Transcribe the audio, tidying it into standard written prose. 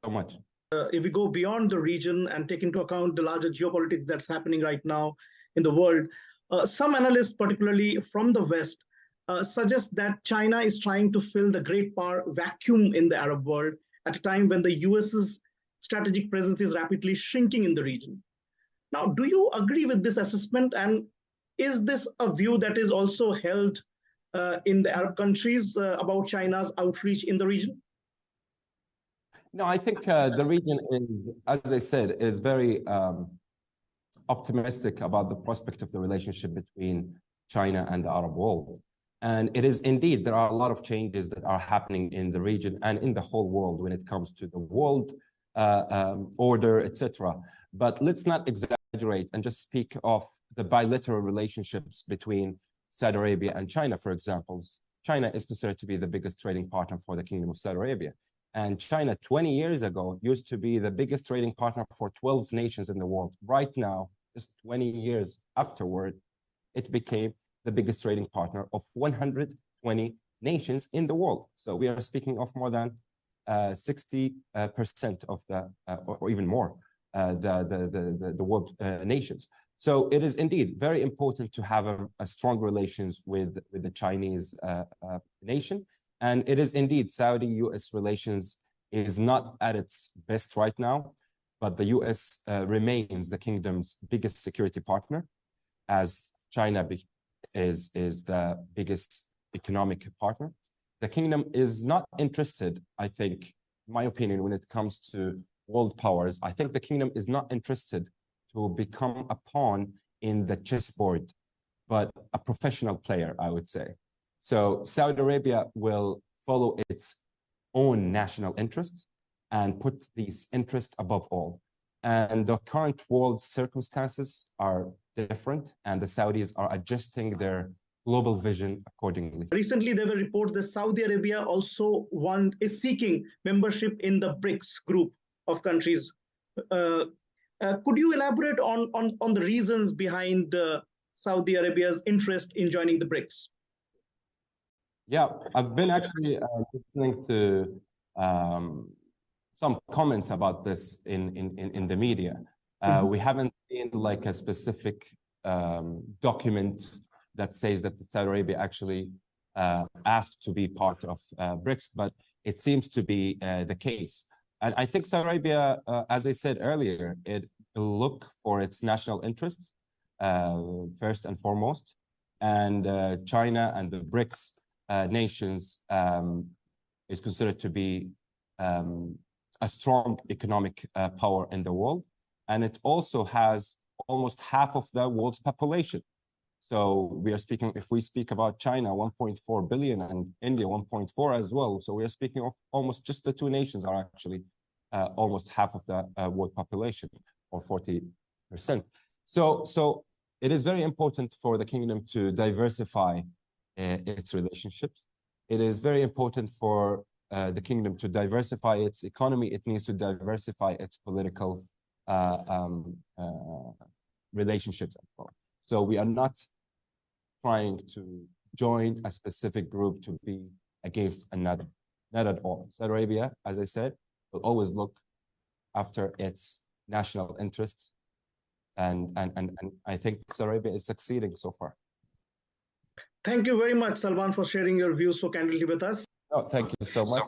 much. If we go beyond the region and take into account the larger geopolitics that's happening right now in the world, some analysts, particularly from the West, suggest that China is trying to fill the great power vacuum in the Arab world at a time when the US's strategic presence is rapidly shrinking in the region. Now, do you agree with this assessment? And is this a view that is also held in the Arab countries about China's outreach in the region? No, I think the region is, as I said, is very optimistic about the prospect of the relationship between China and the Arab world. And it is indeed, there are a lot of changes that are happening in the region and in the whole world when it comes to the world order, etc. But let's not exaggerate and just speak of the bilateral relationships between Saudi Arabia and China, for example. China is considered to be the biggest trading partner for the Kingdom of Saudi Arabia. And China 20 years ago used to be the biggest trading partner for 12 nations in the world. Right now, just 20 years afterward, it became the biggest trading partner of 120 nations in the world. So we are speaking of more than 60% of the, or even more, the world nations. So it is indeed very important to have a strong relations with the Chinese nation. And it is indeed Saudi-US relations is not at its best right now, but the US remains the kingdom's biggest security partner, as China is the biggest economic partner. The kingdom is not interested, I think, in my opinion, when it comes to world powers. I think the kingdom is not interested to become a pawn in the chessboard, but a professional player, I would say. So Saudi Arabia will follow its own national interests and put these interests above all. And the current world circumstances are different, and the Saudis are adjusting their global vision accordingly. Recently, there were reports that Saudi Arabia also is seeking membership in the BRICS group of countries. Could you elaborate on the reasons behind Saudi Arabia's interest in joining the BRICS? Yeah, I've been actually listening to some comments about this in the media. We haven't seen like a specific document that says that Saudi Arabia actually asked to be part of BRICS, but it seems to be the case. And I think Saudi Arabia, as I said earlier, it will look for its national interests first and foremost, and China and the BRICS nations is considered to be a strong economic power in the world, and it also has almost half of the world's population. So we are speaking, if we speak about China, 1.4 billion, and India 1.4 as well. So we are speaking of almost just the two nations are actually almost half of the world population, or 40%. So it is very important for the kingdom to diversify its relationships. It is very important for the kingdom to diversify its economy. It needs to diversify its political relationships as well. So we are not trying to join a specific group to be against another, not at all. Saudi Arabia, as I said, will always look after its national interests, and I think Saudi Arabia is succeeding so far. Thank you very much, Salman, for sharing your views so candidly with us. Oh, thank you so much.